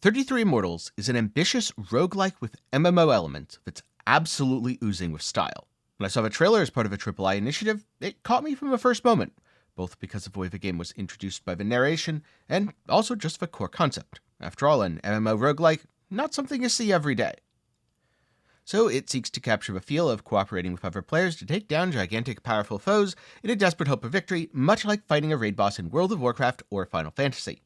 33 Immortals is an ambitious roguelike with MMO elements that's absolutely oozing with style. When I saw the trailer as part of a AAA initiative, it caught me from the first moment, both because of the way the game was introduced by the narration, and also just the core concept. After all, an MMO roguelike, not something you see every day. So it seeks to capture the feel of cooperating with other players to take down gigantic powerful foes in a desperate hope of victory, much like fighting a raid boss in World of Warcraft or Final Fantasy.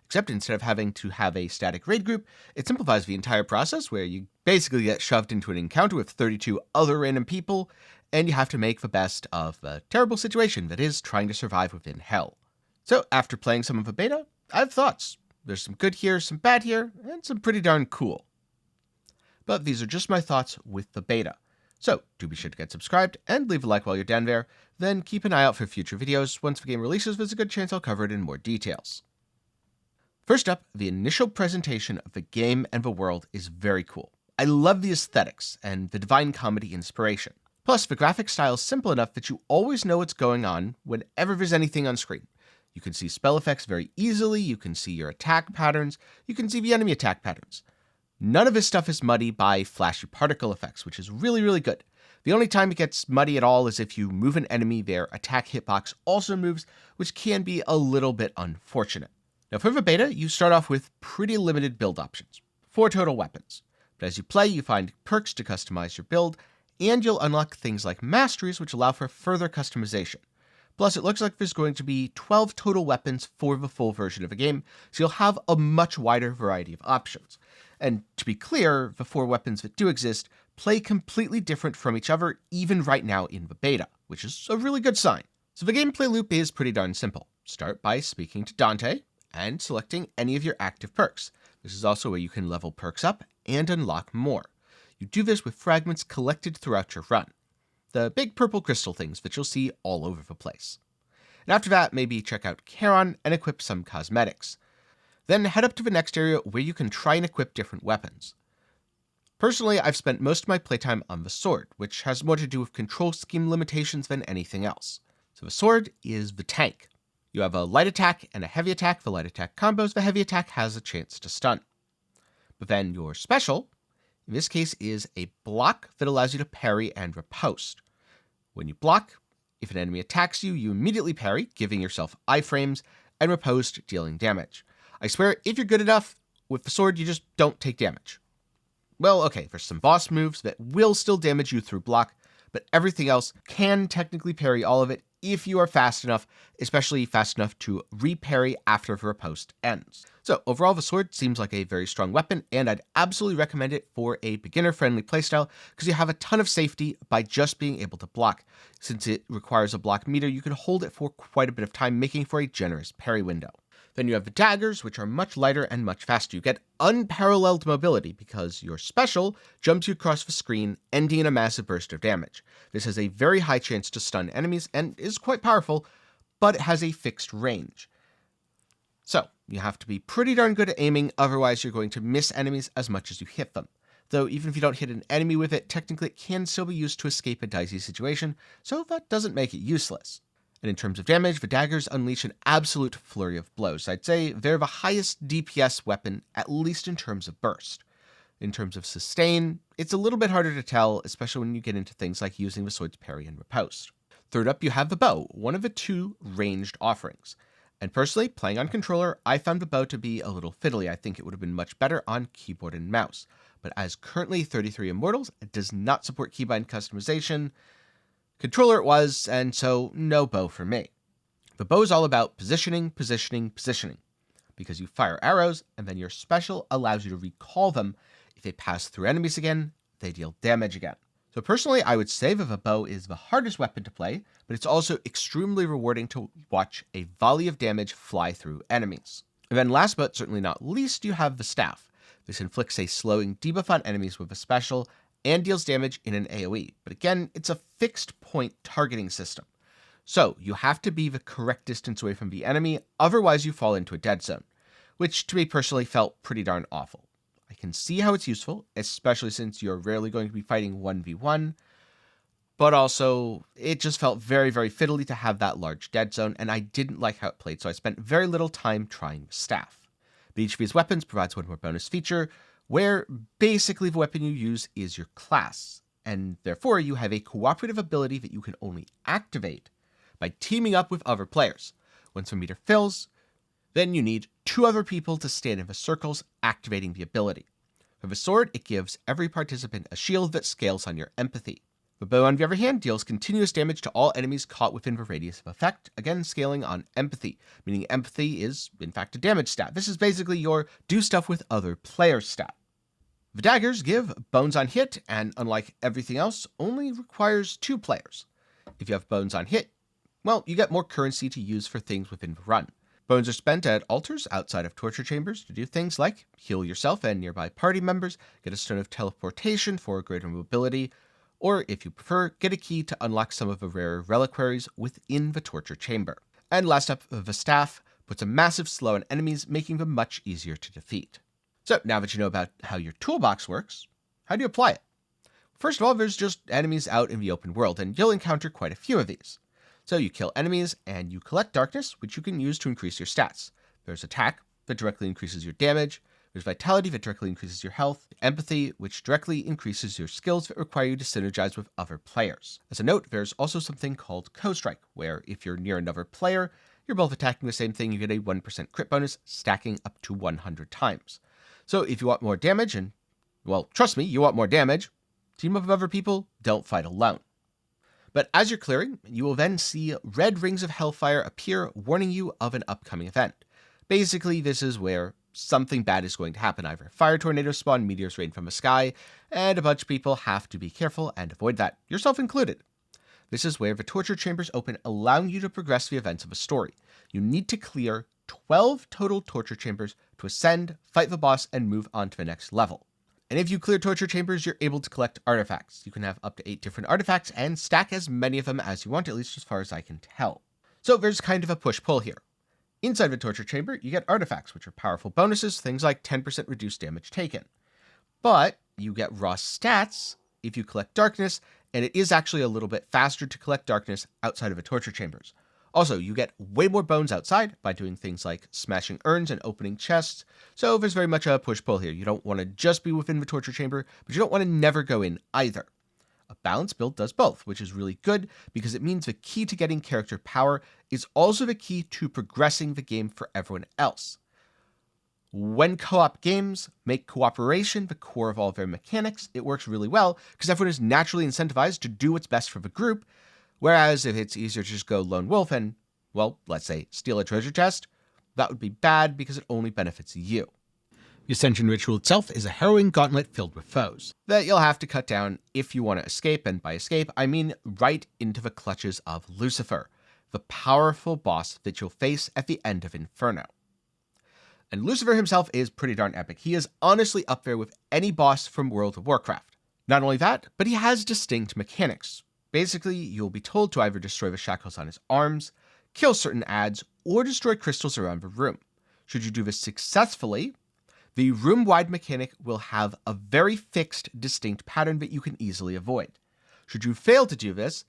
Except instead of having to have a static raid group, it simplifies the entire process where you basically get shoved into an encounter with 32 other random people, and you have to make the best of a terrible situation that is trying to survive within hell. So after playing some of the beta, I have thoughts. There's some good here, some bad here, and some pretty darn cool. But these are just my thoughts with the beta. So do be sure to get subscribed and leave a like while you're down there, then keep an eye out for future videos. Once the game releases, there's a good chance I'll cover it in more details. First up, the initial presentation of the game and the world is very cool. I love the aesthetics and the Divine Comedy inspiration. Plus, the graphic style is simple enough that you always know what's going on whenever there's anything on screen. You can see spell effects very easily, you can see your attack patterns, you can see the enemy attack patterns. None of this stuff is muddy by flashy particle effects, which is really, really good. The only time it gets muddy at all is if you move an enemy, their attack hitbox also moves, which can be a little bit unfortunate. Now for the beta, you start off with pretty limited build options, 4 total weapons. But as you play, you find perks to customize your build, and you'll unlock things like masteries which allow for further customization. Plus, it looks like there's going to be 12 total weapons for the full version of the game, so you'll have a much wider variety of options. And to be clear, the 4 weapons that do exist play completely different from each other even right now in the beta, which is a really good sign. So the gameplay loop is pretty darn simple. Start by speaking to Dante, and selecting any of your active perks. This is also where you can level perks up and unlock more. You do this with fragments collected throughout your run. The big purple crystal things that you'll see all over the place. And after that, maybe check out Charon and equip some cosmetics. Then head up to the next area where you can try and equip different weapons. Personally, I've spent most of my playtime on the sword, which has more to do with control scheme limitations than anything else. So the sword is the tank. You have a light attack and a heavy attack. The light attack combos, the heavy attack has a chance to stun. But then your special, in this case, is a block that allows you to parry and riposte. When you block, if an enemy attacks you, you immediately parry, giving yourself iframes, and riposte, dealing damage. I swear, if you're good enough, with the sword, you just don't take damage. Well, okay, there's some boss moves that will still damage you through block, but everything else can technically parry all of it if you are fast enough, especially fast enough to re-parry after the riposte ends. So overall, the sword seems like a very strong weapon, and I'd absolutely recommend it for a beginner-friendly playstyle because you have a ton of safety by just being able to block. Since it requires a block meter, you can hold it for quite a bit of time, making for a generous parry window. Then you have the daggers, which are much lighter and much faster. You get unparalleled mobility because your special jumps you across the screen, ending in a massive burst of damage. This has a very high chance to stun enemies and is quite powerful, but it has a fixed range. So you have to be pretty darn good at aiming, otherwise you're going to miss enemies as much as you hit them. Though even if you don't hit an enemy with it, technically it can still be used to escape a dicey situation, so that doesn't make it useless. And in terms of damage, the daggers unleash an absolute flurry of blows. I'd say they're the highest DPS weapon, at least in terms of burst. In terms of sustain, it's a little bit harder to tell, especially when you get into things like using the sword's parry and riposte. Third up, you have the bow, one of the 2 ranged offerings. And personally, playing on controller, I found the bow to be a little fiddly. I think it would have been much better on keyboard and mouse. But as currently 33 Immortals, it does not support keybind customization. Controller it was, and so no bow for me. The bow is all about positioning, positioning, positioning, because you fire arrows, and then your special allows you to recall them. If they pass through enemies again, they deal damage again. So personally, I would say that the bow is the hardest weapon to play, but it's also extremely rewarding to watch a volley of damage fly through enemies. And then last but certainly not least, you have the staff. This inflicts a slowing debuff on enemies with a special, and deals damage in an AoE. But again, it's a fixed point targeting system. So you have to be the correct distance away from the enemy, otherwise you fall into a dead zone, which to me personally felt pretty darn awful. I can see how it's useful, especially since you're rarely going to be fighting 1v1, but also it just felt very, very fiddly to have that large dead zone, and I didn't like how it played, so I spent very little time trying the staff. But each of these weapons provides one more bonus feature, where basically the weapon you use is your class, and therefore you have a cooperative ability that you can only activate by teaming up with other players. Once the meter fills, then you need 2 other people to stand in the circles, activating the ability. For the sword, it gives every participant a shield that scales on your empathy. The bow, on the other hand, deals continuous damage to all enemies caught within the radius of effect, again scaling on empathy, meaning empathy is, in fact, a damage stat. This is basically your do stuff with other players stat. The daggers give bones on hit, and unlike everything else, only requires 2 players. If you have bones on hit, well, you get more currency to use for things within the run. Bones are spent at altars outside of torture chambers to do things like heal yourself and nearby party members, get a stone of teleportation for greater mobility, or if you prefer, get a key to unlock some of the rarer reliquaries within the torture chamber. And last up, the staff puts a massive slow on enemies, making them much easier to defeat. So now that you know about how your toolbox works, how do you apply it? First of all, there's just enemies out in the open world, and you'll encounter quite a few of these. So you kill enemies, and you collect darkness, which you can use to increase your stats. There's attack, that directly increases your damage. There's vitality, that directly increases your health. Empathy, which directly increases your skills that require you to synergize with other players. As a note, there's also something called co-strike, where if you're near another player, you're both attacking the same thing, you get a 1% crit bonus, stacking up to 100 times. So if you want more damage, and, well, trust me, you want more damage, team up with other people, don't fight alone. But as you're clearing, you will then see red rings of hellfire appear, warning you of an upcoming event. Basically, this is where something bad is going to happen. Either fire tornadoes spawn, meteors rain from the sky, and a bunch of people have to be careful and avoid that, yourself included. This is where the torture chambers open, allowing you to progress the events of a story. You need to clear 12 total torture chambers to ascend, fight the boss, and move on to the next level. And if you clear torture chambers, you're able to collect artifacts. You can have up to 8 different artifacts and stack as many of them as you want, at least as far as I can tell. So there's kind of a push-pull here. Inside the torture chamber, you get artifacts, which are powerful bonuses, things like 10% reduced damage taken. But you get raw stats if you collect darkness, and it is actually a little bit faster to collect darkness outside of the torture chambers. Also, you get way more bones outside by doing things like smashing urns and opening chests, so there's very much a push-pull here. You don't want to just be within the torture chamber, but you don't want to never go in either. A balanced build does both, which is really good because it means the key to getting character power is also the key to progressing the game for everyone else. When co-op games make cooperation the core of all of their mechanics, it works really well because everyone is naturally incentivized to do what's best for the group, whereas if it's easier to just go lone wolf and, well, let's say steal a treasure chest, that would be bad because it only benefits you. The Ascension Ritual itself is a harrowing gauntlet filled with foes that you'll have to cut down if you want to escape, and by escape, I mean right into the clutches of Lucifer, the powerful boss that you'll face at the end of Inferno. And Lucifer himself is pretty darn epic. He is honestly up there with any boss from World of Warcraft. Not only that, but he has distinct mechanics. Basically, you'll be told to either destroy the shackles on his arms, kill certain adds, or destroy crystals around the room. Should you do this successfully, the room-wide mechanic will have a very fixed, distinct pattern that you can easily avoid. Should you fail to do this,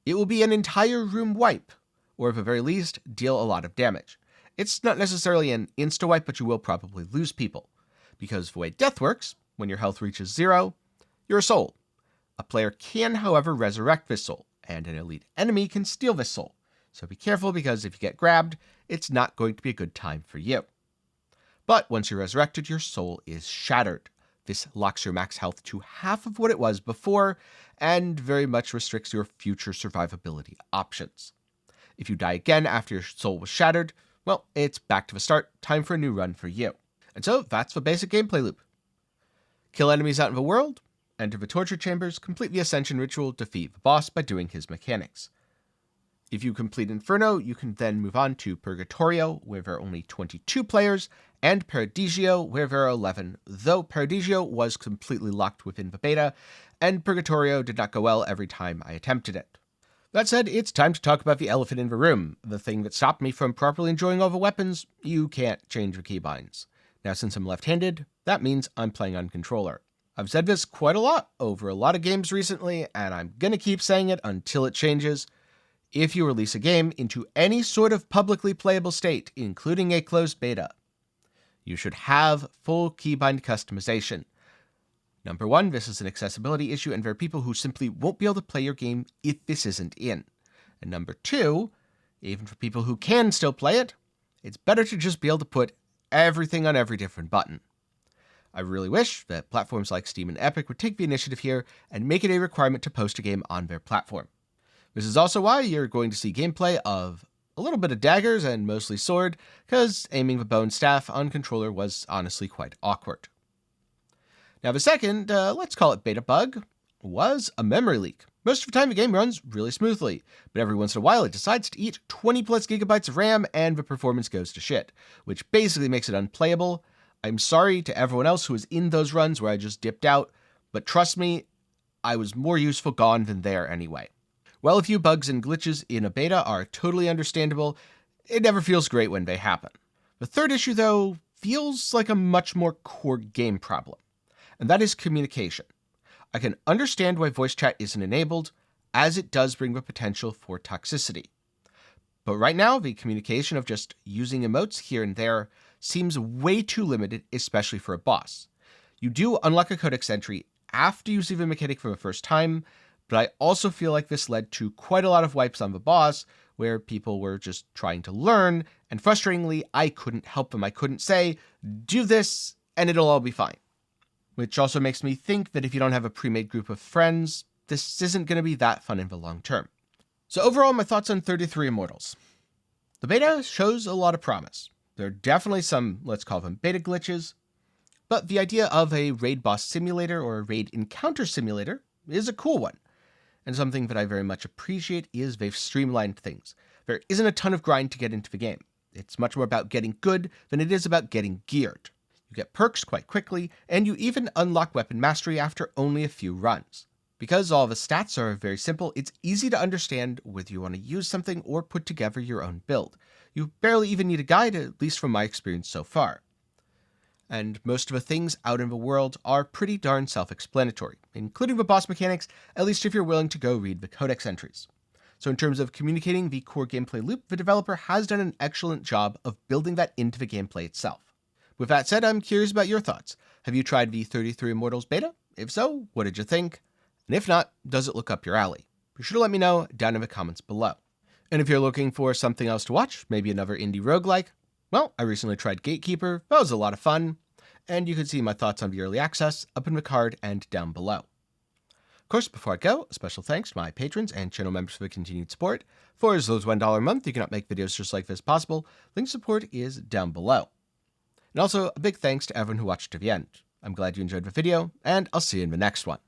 it will be an entire room wipe, or at the very least, deal a lot of damage. It's not necessarily an insta-wipe, but you will probably lose people. Because the way death works, when your health reaches 0, you're a soul. A player can, however, resurrect this soul, and an elite enemy can steal this soul. So be careful, because if you get grabbed, it's not going to be a good time for you. But once you're resurrected, your soul is shattered. This locks your max health to half of what it was before, and very much restricts your future survivability options. If you die again after your soul was shattered, well, it's back to the start, time for a new run for you. And so that's the basic gameplay loop. Kill enemies out in the world, enter the torture chambers, complete the Ascension Ritual, defeat the boss by doing his mechanics. If you complete Inferno, you can then move on to Purgatorio, where there are only 22 players, and Paradiso, where there are 11, though Paradiso was completely locked within the beta, and Purgatorio did not go well every time I attempted it. That said, it's time to talk about the elephant in the room, the thing that stopped me from properly enjoying all the weapons. You can't change the keybinds. Now, since I'm left-handed, that means I'm playing on controller. I've said this quite a lot over a lot of games recently, and I'm gonna keep saying it until it changes. If you release a game into any sort of publicly playable state, including a closed beta, You should have full keybind customization. Number one, this is an accessibility issue, and there are people who simply won't be able to play your game if this isn't in. And number two, even for people who can still play it, it's better to just be able to put everything on every different button. I really wish that platforms like Steam and Epic would take the initiative here and make it a requirement to post a game on their platform. This is also why you're going to see gameplay of a little bit of Daggers and mostly Sword, because aiming the bow and staff on controller was honestly quite awkward. Now the second, let's call it beta bug, was a memory leak. Most of the time the game runs really smoothly, but every once in a while it decides to eat 20 plus gigabytes of RAM and the performance goes to shit, which basically makes it unplayable. I'm sorry to everyone else who was in those runs where I just dipped out, but trust me, I was more useful gone than there anyway. While a few bugs and glitches in a beta are totally understandable, it never feels great when they happen. The third issue, though, feels like a much more core game problem, and that is communication. I can understand why voice chat isn't enabled, as it does bring the potential for toxicity. But right now, the communication of just using emotes here and there seems way too limited, especially for a boss. You do unlock a codex entry after using the mechanic for the first time, but I also feel like this led to quite a lot of wipes on the boss, where people were just trying to learn, and frustratingly, I couldn't help them. I couldn't say, do this, and it'll all be fine. Which also makes me think that if you don't have a pre-made group of friends, this isn't going to be that fun in the long term. So overall, my thoughts on 33 Immortals. The beta shows a lot of promise. There are definitely some, let's call them beta glitches, but the idea of a raid boss simulator or a raid encounter simulator is a cool one. And something that I very much appreciate is they've streamlined things. There isn't a ton of grind to get into the game. It's much more about getting good than it is about getting geared. You get perks quite quickly, and you even unlock weapon mastery after only a few runs. Because all the stats are very simple, it's easy to understand whether you want to use something or put together your own build. You barely even need a guide, at least from my experience so far. And most of the things out in the world are pretty darn self-explanatory, including the boss mechanics, at least if you're willing to go read the codex entries. So in terms of communicating the core gameplay loop, the developer has done an excellent job of building that into the gameplay itself. With that said, I'm curious about your thoughts. Have you tried the 33 Immortals beta? If so, what did you think? And if not, does it look up your alley? Be sure to let me know down in the comments below. And if you're looking for something else to watch, maybe another indie roguelike, well, I recently tried Gatekeeper. That was a lot of fun. And you can see my thoughts on the early access up in the card and down below. Of course, before I go, a special thanks to my patrons and channel members for the continued support. For as low as $1 a month, you cannot make videos just like this possible. Link support is down below. And also, a big thanks to everyone who watched to the end. I'm glad you enjoyed the video, and I'll see you in the next one.